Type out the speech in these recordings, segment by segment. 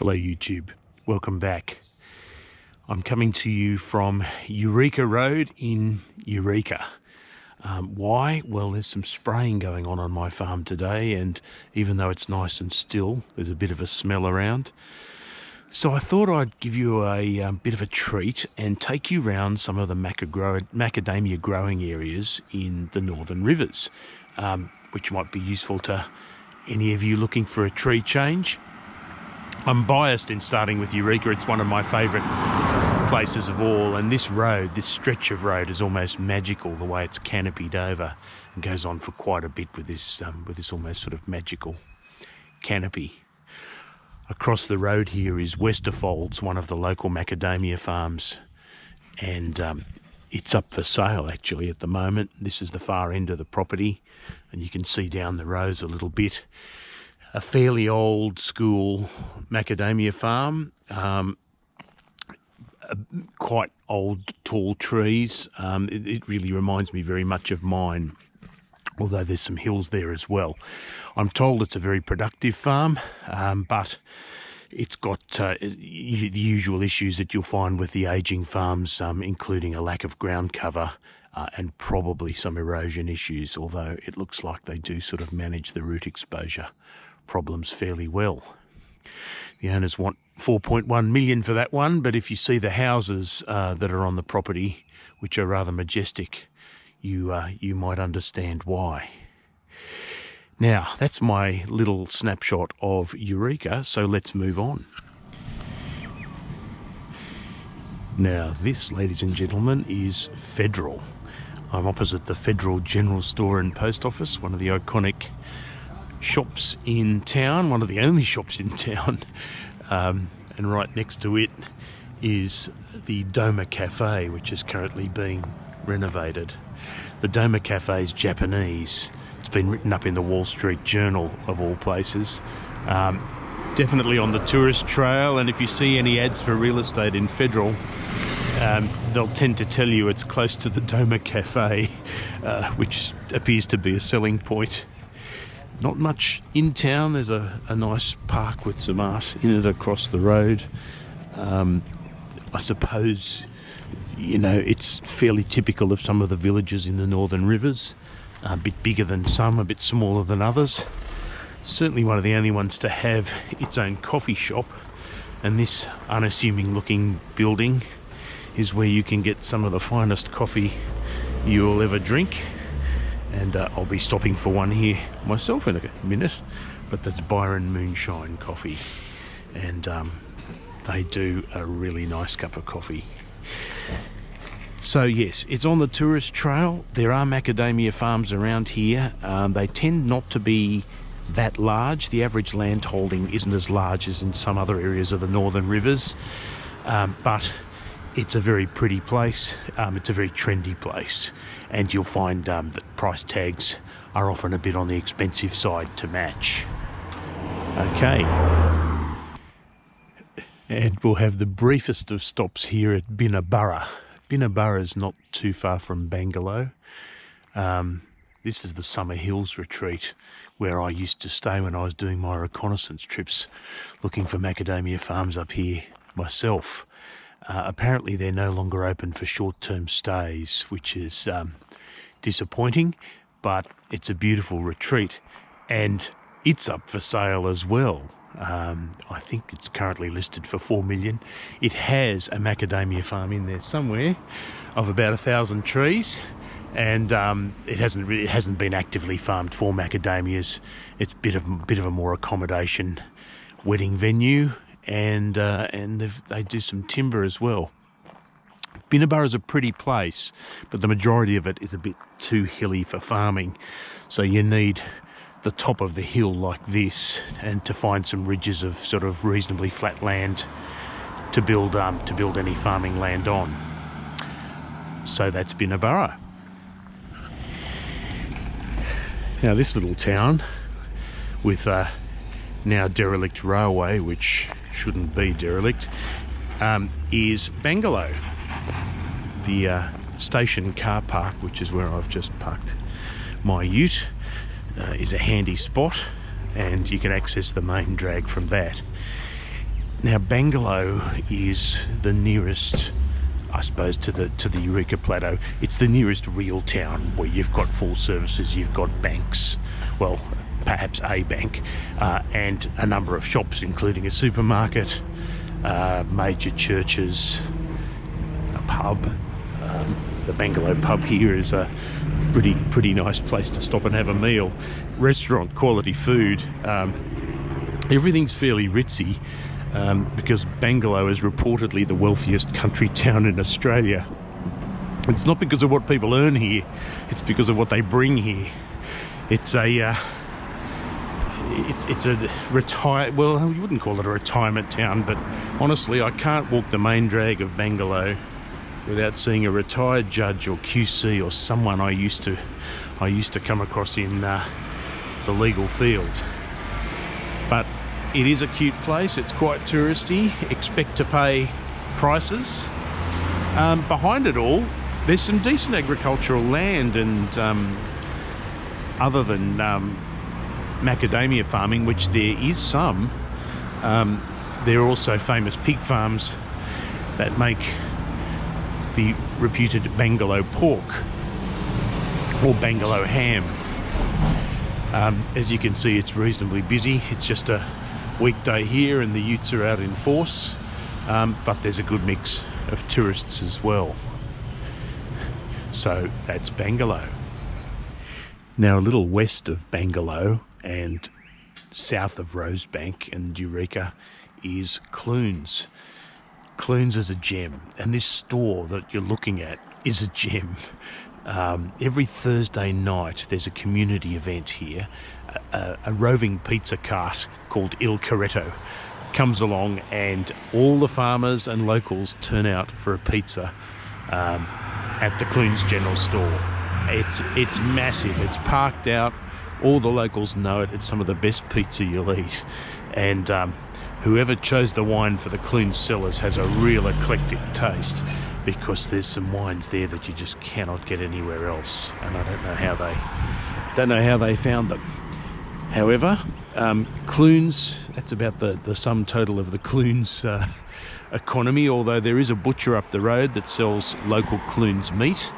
Hello YouTube, welcome back. I'm coming to you from Eureka Road in Eureka. Why? Well, there's some spraying going on my farm today, and even though it's nice and still, there's a bit of a smell around. So I thought I'd give you a bit of a treat and take you round some of the macadamia growing areas in the Northern Rivers, which might be useful to any of you looking for a tree change. I'm biased in starting with Eureka. It's one of my favourite places of all, and this road, this stretch of road, is almost magical the way it's canopied over and goes on for quite a bit with this almost sort of magical canopy. Across the road here is Westerfolds, one of the local macadamia farms, and it's up for sale actually at the moment. This is the far end of the property, and you can see down the rows a little bit. A fairly old school macadamia farm, quite old tall trees. It really reminds me very much of mine, although there's some hills there as well. I'm told it's a very productive farm, but it's got the usual issues that you'll find with the ageing farms, including a lack of ground cover and probably some erosion issues, although it looks like they do sort of manage the root exposure problems fairly well. The owners want 4.1 million for that one, but if you see the houses that are on the property, which are rather majestic, you might understand why. Now, that's my little snapshot of Eureka, so let's move on. Now, this, ladies and gentlemen, is Federal. I'm opposite the Federal General Store and Post Office, one of the iconic shops in town, one of the only shops in town, and right next to it is the Doma Cafe, which is currently being renovated. The Doma Cafe is Japanese. It's been written up in the Wall Street Journal of all places. Definitely on the tourist trail, and if you see any ads for real estate in Federal, they'll tend to tell you it's close to the Doma Cafe, which appears to be a selling point. Not much in town. There's a nice park with some art in it across the road. I suppose, you know, it's fairly typical of some of the villages in the Northern Rivers. A bit bigger than some, a bit smaller than others. Certainly one of the only ones to have its own coffee shop. And this unassuming looking building is where you can get some of the finest coffee you'll ever drink. And I'll be stopping for one here myself in a minute, but that's Byron Moonshine Coffee, and they do a really nice cup of coffee. So yes, it's on the tourist trail. There are macadamia farms around here. They tend not to be that large. The average land holding isn't as large as in some other areas of the Northern Rivers, but it's a very pretty place. It's a very trendy place, and you'll find that price tags are often a bit on the expensive side to match. Okay, and we'll have the briefest of stops here at Binaburra. Binaburra is not too far from Bangalow. This is the Summer Hills Retreat, where I used to stay when I was doing my reconnaissance trips, looking for macadamia farms up here myself. Apparently they're no longer open for short-term stays, which is disappointing, but it's a beautiful retreat, and it's up for sale as well. I think it's currently listed for 4 million. It has a macadamia farm in there somewhere of about 1,000 trees, and it hasn't been actively farmed for macadamias. It's a bit of a more accommodation wedding venue. And they do some timber as well. Binaburra is a pretty place, but the majority of it is a bit too hilly for farming. So you need the top of the hill like this, and to find some ridges of sort of reasonably flat land to build any farming land on. So that's Binaburra. Now this little town with a now derelict railway, which shouldn't be derelict, is Bangalow. The station car park, which is where I've just parked my ute, is a handy spot, and you can access the main drag from that. Now Bangalow is the nearest, I suppose, to the Eureka Plateau. It's the nearest real town where you've got full services, you've got banks, well, perhaps a bank, and a number of shops, including a supermarket, major churches, a pub. The Bangalow pub here is a pretty nice place to stop and have a meal. Restaurant quality food. Everything's fairly ritzy because Bangalow is reportedly the wealthiest country town in Australia. It's not because of what people earn here, it's because of what they bring here. It's a well, you wouldn't call it a retirement town, but honestly, I can't walk the main drag of Bangalow without seeing a retired judge or QC or someone I used to come across in the legal field. But it is a cute place. It's quite touristy. Expect to pay prices. Behind it all, there's some decent agricultural land, and other than macadamia farming, which there is some, there are also famous pig farms that make the reputed Bangalow pork or Bangalow ham. As you can see, it's reasonably busy. It's just a weekday here and the utes are out in force, but there's a good mix of tourists as well. So that's Bangalow. Now a little west of Bangalow and south of Rosebank and Eureka is Clunes. Clunes is a gem, and this store that you're looking at is a gem. Every Thursday night there's a community event here. A roving pizza cart called Il Carretto comes along, and all the farmers and locals turn out for a pizza at the Clunes General Store. It's massive. It's parked out. All the locals know it. It's some of the best pizza you'll eat, and whoever chose the wine for the Clunes cellars has a real eclectic taste, because there's some wines there that you just cannot get anywhere else, and I don't know how they found them. However, Clunes, that's about the sum total of the Clunes economy, although there is a butcher up the road that sells local Clunes meat.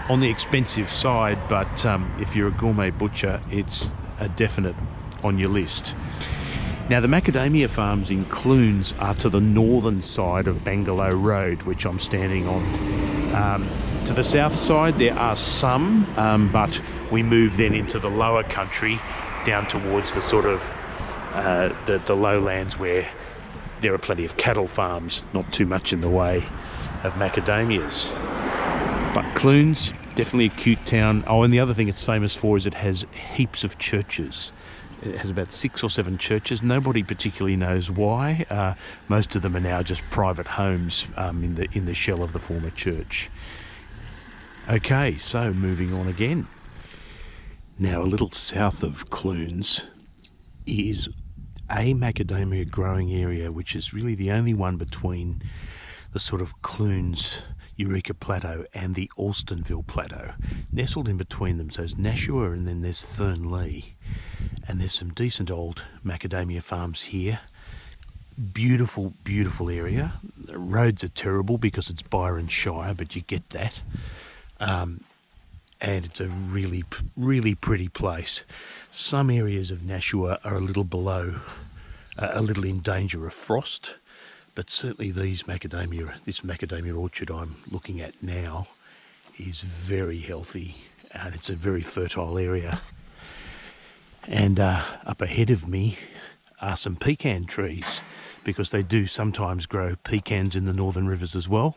On the expensive side, but if you're a gourmet butcher, it's a definite on your list. Now the macadamia farms in Clunes are to the northern side of Bangalow Road, which I'm standing on. To the south side there are some, but we move then into the lower country down towards the sort of the lowlands where there are plenty of cattle farms, not too much in the way of macadamias. But Clunes, definitely a cute town. Oh, and the other thing it's famous for is it has heaps of churches. It has about 6 or 7 churches. Nobody particularly knows why. Most of them are now just private homes in the shell of the former church. Okay, so moving on again. Now a little south of Clunes is a macadamia growing area, which is really the only one between the sort of Clunes Eureka Plateau and the Austinville Plateau. Nestled in between them, so there's Nashua and then there's Fernley. And there's some decent old macadamia farms here. Beautiful, beautiful area. The roads are terrible because it's Byron Shire, but you get that. And it's a really, really pretty place. Some areas of Nashua are a little in danger of frost, but certainly this macadamia orchard I'm looking at now is very healthy, and it's a very fertile area. And up ahead of me are some pecan trees, because they do sometimes grow pecans in the northern rivers as well.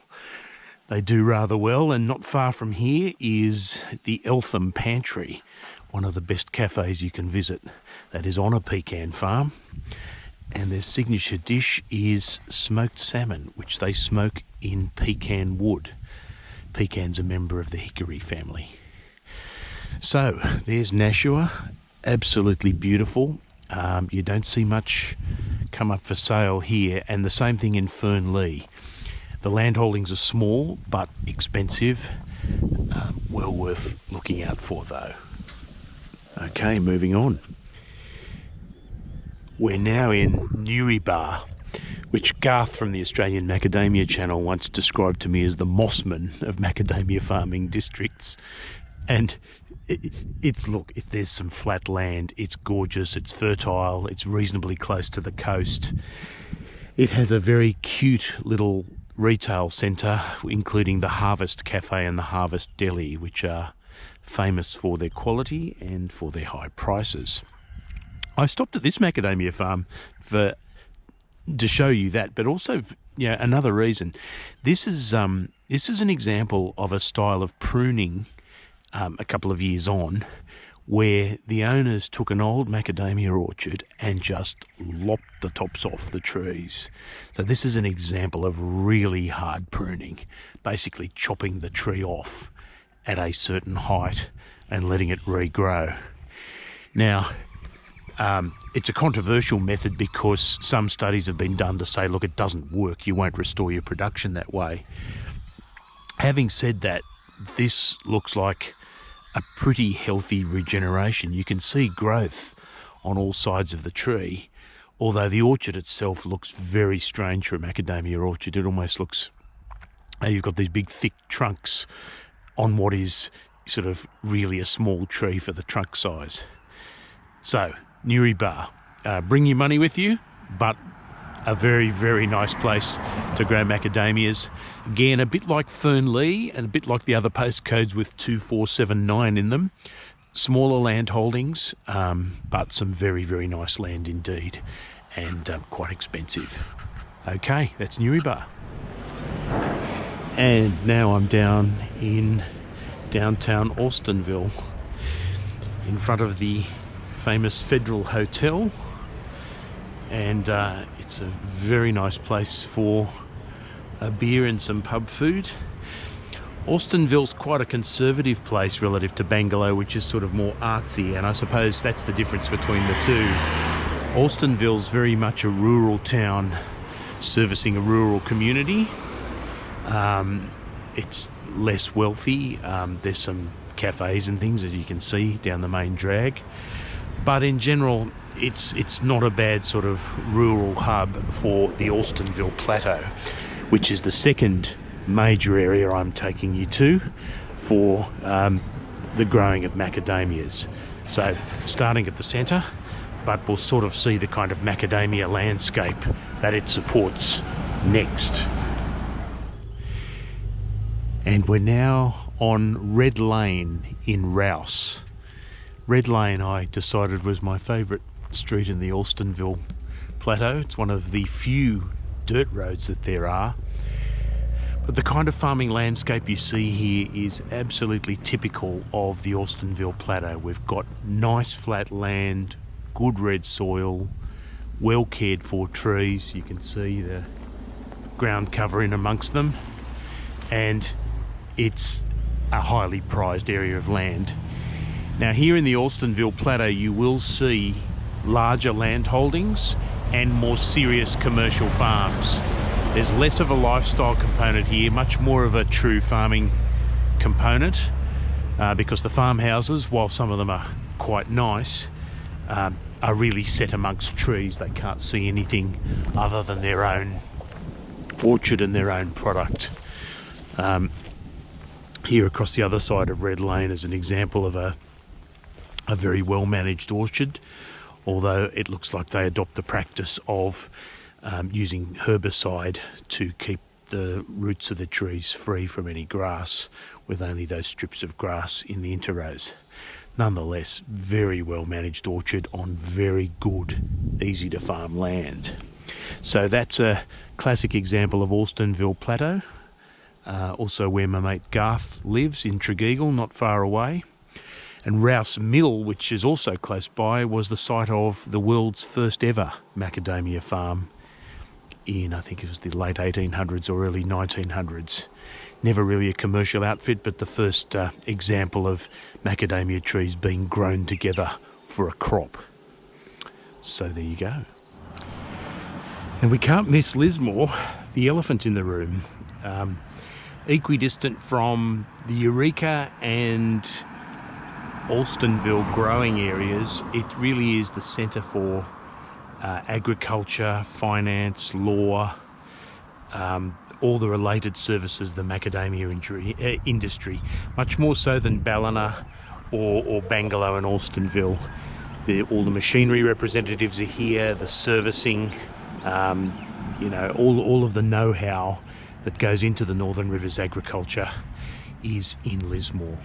They do rather well, and not far from here is the Eltham Pantry, one of the best cafes you can visit. That is on a pecan farm, and their signature dish is smoked salmon, which they smoke in pecan wood. Pecan's a member of the hickory family. So there's Nashua, absolutely beautiful. You don't see much come up for sale here, and the same thing in Fernley. The land holdings are small but expensive, well worth looking out for though. Okay, moving on. We're now in Eureka, which Garth from the Australian Macadamia channel once described to me as the Mossman of macadamia farming districts. And there's some flat land, it's gorgeous, it's fertile, it's reasonably close to the coast. It has a very cute little retail centre, including the Harvest Cafe and the Harvest Deli, which are famous for their quality and for their high prices. I stopped at this macadamia farm to show you that, but also, another reason. This is an example of a style of pruning a couple of years on, where the owners took an old macadamia orchard and just lopped the tops off the trees. So this is an example of really hard pruning, basically chopping the tree off at a certain height and letting it regrow. Now, it's a controversial method because some studies have been done to say, look, it doesn't work. You won't restore your production that way. Having said that, this looks like a pretty healthy regeneration. You can see growth on all sides of the tree, although the orchard itself looks very strange for a macadamia orchard. It almost looks, you've got these big thick trunks on what is sort of really a small tree for the trunk size. So, Eureka, bring your money with you, but a very, very nice place to grow macadamias. Again, a bit like Fernley and a bit like the other postcodes with 2479 in them. Smaller land holdings, but some very, very nice land indeed, and quite expensive. Okay, that's Eureka. And now I'm down in downtown Austinville, in front of the famous Federal Hotel, and it's a very nice place for a beer and some pub food. Austinville's quite a conservative place relative to Bangalow, which is sort of more artsy, and I suppose that's the difference between the two. Austinville's very much a rural town servicing a rural community. It's less wealthy. There's some cafes and things, as you can see, down the main drag. But in general, it's not a bad sort of rural hub for the Austinville Plateau, which is the second major area I'm taking you to for the growing of macadamias. So starting at the centre, but we'll sort of see the kind of macadamia landscape that it supports next. And we're now on Red Lane in Rouse. Red Lane, I decided, was my favourite street in the Austinville Plateau. It's one of the few dirt roads that there are. But the kind of farming landscape you see here is absolutely typical of the Austinville Plateau. We've got nice flat land, good red soil, well cared for trees. You can see the ground cover in amongst them. And it's a highly prized area of land. Now here in the Austinville Plateau you will see larger land holdings and more serious commercial farms. There's less of a lifestyle component here, much more of a true farming component, because the farmhouses, while some of them are quite nice, are really set amongst trees. They can't see anything other than their own orchard and their own product. Here across the other side of Red Lane is an example of a very well managed orchard, although it looks like they adopt the practice of using herbicide to keep the roots of the trees free from any grass, with only those strips of grass in the interrows. Nonetheless, very well managed orchard on very good, easy to farm land. So that's a classic example of Austinville Plateau, also where my mate Garth lives in Tregeagle, not far away. And Rouse Mill, which is also close by, was the site of the world's first ever macadamia farm in, I think it was the late 1800s or early 1900s. Never really a commercial outfit, but the first example of macadamia trees being grown together for a crop. So there you go. And we can't miss Lismore, the elephant in the room. Equidistant from the Eureka and Austinville growing areas, it really is the centre for agriculture, finance, law, all the related services of the macadamia industry, much more so than Ballina or Bangalow and Austinville. All the machinery representatives are here, the servicing, you know, all of the know-how that goes into the Northern Rivers agriculture is in Lismore.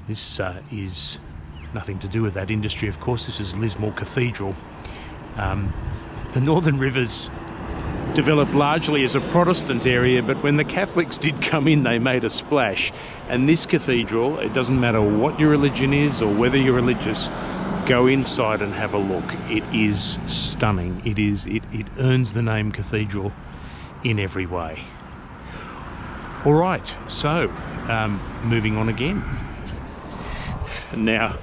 This is nothing to do with that industry, of course. This is Lismore Cathedral. The Northern Rivers developed largely as a Protestant area, but when the Catholics did come in, they made a splash. And this cathedral, it doesn't matter what your religion is or whether you're religious, go inside and have a look. It is stunning. It earns the name cathedral in every way. All right, so moving on again. And now,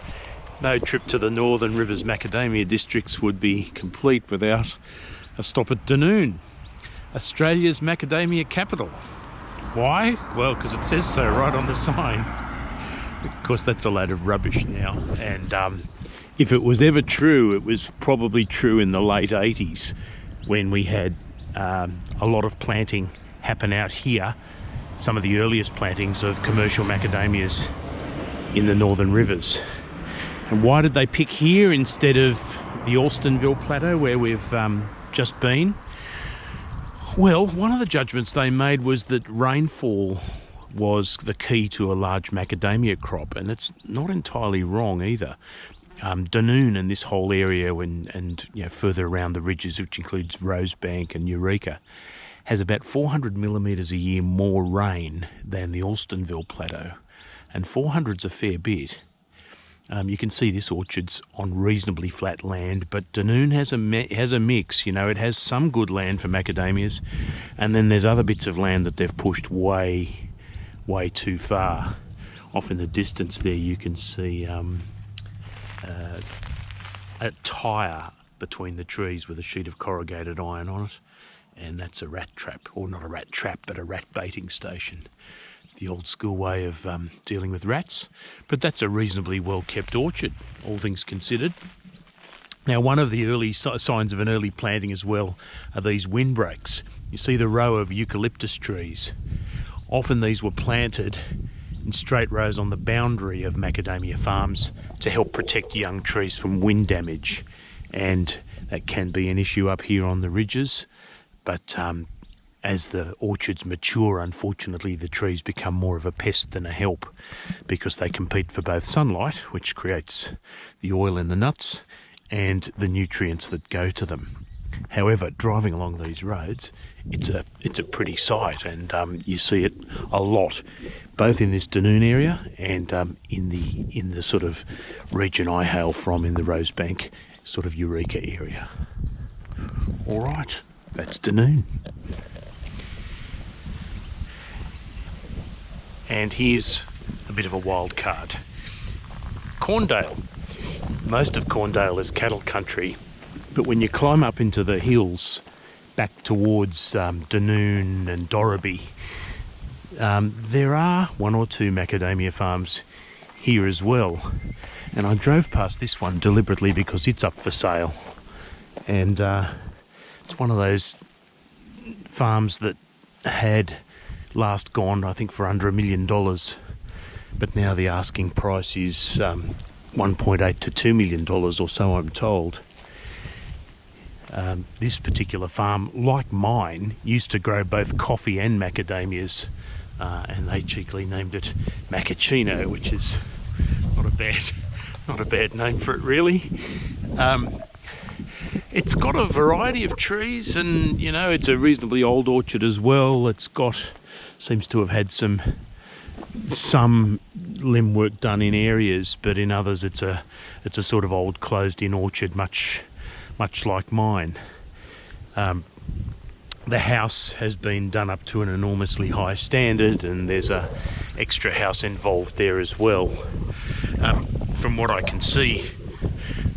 no trip to the Northern Rivers macadamia districts would be complete without a stop at Dunoon, Australia's macadamia capital. Why? Well, because it says so right on the sign. Of course, that's a load of rubbish now. And if it was ever true, it was probably true in the late 80s when we had a lot of planting happen out here, some of the earliest plantings of commercial macadamias in the Northern Rivers. And why did they pick here instead of the Austinville plateau where we've just been? Well, one of the judgments they made was that rainfall was the key to a large macadamia crop, and it's not entirely wrong either. Dunoon and this whole area and you know, further around the ridges, which includes Rosebank and Eureka, has about 400 millimetres a year more rain than the Austinville plateau, and 400's a fair bit. You can see this orchard's on reasonably flat land, but Dunoon has a mix. You know, it has some good land for macadamias, and then there's other bits of land that they've pushed way too far. Off in the distance there you can see a tyre between the trees with a sheet of corrugated iron on it, and that's a rat trap, or not a rat trap, but a rat baiting station. It's the old school way of dealing with rats, but that's a reasonably well-kept orchard, all things considered. Now, one of the early signs of an early planting as well are these windbreaks. You see the row of eucalyptus trees. Often these were planted in straight rows on the boundary of macadamia farms to help protect young trees from wind damage, and that can be an issue up here on the ridges, but as the orchards mature, unfortunately, the trees become more of a pest than a help because they compete for both sunlight, which creates the oil in the nuts, and the nutrients that go to them. However, driving along these roads, it's a pretty sight, and you see it a lot, both in this Dunoon area and in the sort of region I hail from, in the Rosebank, sort of Eureka area. All right, that's Dunoon. And here's a bit of a wild card. Corndale. Most of Corndale is cattle country, but when you climb up into the hills back towards Dunoon and Dorreby, there are one or two macadamia farms here as well. And I drove past this one deliberately because it's up for sale. And it's one of those farms that had last gone, I think, for under $1 million, but now the asking price is $1.8 to $2 million or so, I'm told. This particular farm, like mine, used to grow both coffee and macadamias, and they cheekily named it Macachino, which is not a bad name for it, really. It's got a variety of trees, and you know, it's a reasonably old orchard as well. Seems to have had some limb work done in areas, but in others it's a sort of old closed-in orchard, much like mine. The house has been done up to an enormously high standard, and there's a extra house involved there as well. From what I can see,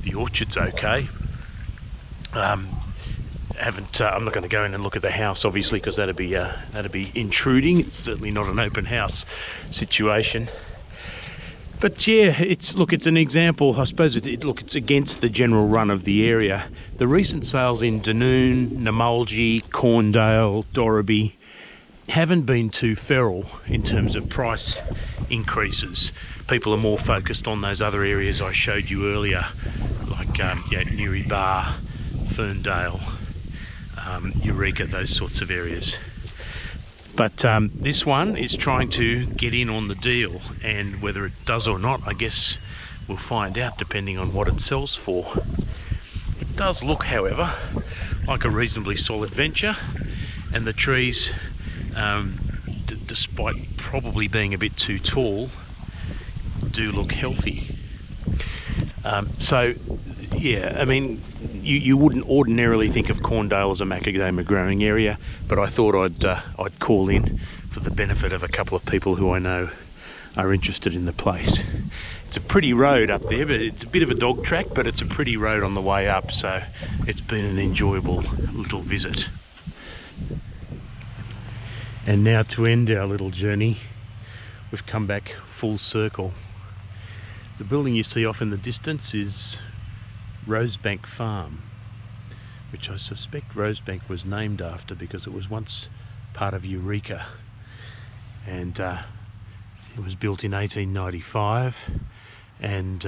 the orchard's okay. I'm not going to go in and look at the house, obviously, because that'd be intruding. It's certainly not an open house situation. But yeah, it's an example. I suppose it's against the general run of the area. The recent sales in Dunoon, Namulji, Corndale, Dorreby haven't been too feral in terms of price increases. People are more focused on those other areas I showed you earlier, like Eureka, Ferndale, Eureka, those sorts of areas. But this one is trying to get in on the deal, and whether it does or not, I guess we'll find out depending on what it sells for. It does look, however, like a reasonably solid venture, and the trees, despite probably being a bit too tall, do look healthy. So yeah, I mean, you wouldn't ordinarily think of Corndale as a macadamia growing area, but I thought I'd call in for the benefit of a couple of people who I know are interested in the place. It's a pretty road up there, but it's a bit of a dog track, but it's a pretty road on the way up, so it's been an enjoyable little visit. And now, to end our little journey, we've come back full circle. The building you see off in the distance is Rosebank Farm, which I suspect Rosebank was named after because it was once part of Eureka, and it was built in 1895 and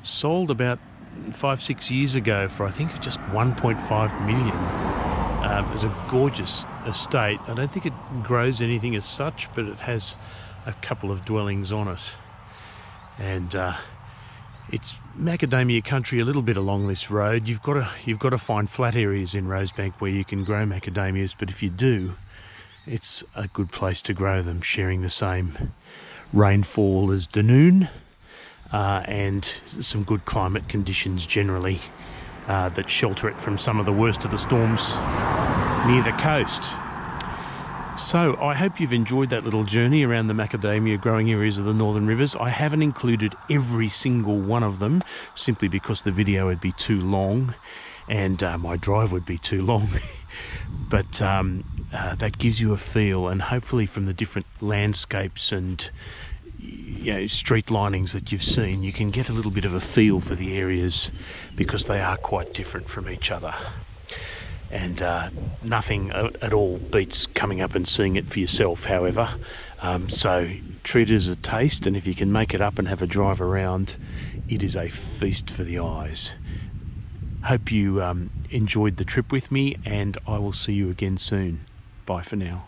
sold about 5-6 years ago for, I think, just 1.5 million. It was a gorgeous estate. I don't think it grows anything as such, but it has a couple of dwellings on it. And it's macadamia country a little bit along this road. You've got to find flat areas in Rosebank where you can grow macadamias, but if you do, it's a good place to grow them, sharing the same rainfall as Dunoon, and some good climate conditions generally that shelter it from some of the worst of the storms near the coast. So I hope you've enjoyed that little journey around the macadamia growing areas of the Northern Rivers. I haven't included every single one of them simply because the video would be too long and my drive would be too long. But that gives you a feel, and hopefully from the different landscapes and street linings that you've seen, you can get a little bit of a feel for the areas because they are quite different from each other. And nothing at all beats coming up and seeing it for yourself, however. So treat it as a taste, and if you can make it up and have a drive around, it is a feast for the eyes. Hope you enjoyed the trip with me, and I will see you again soon. Bye for now.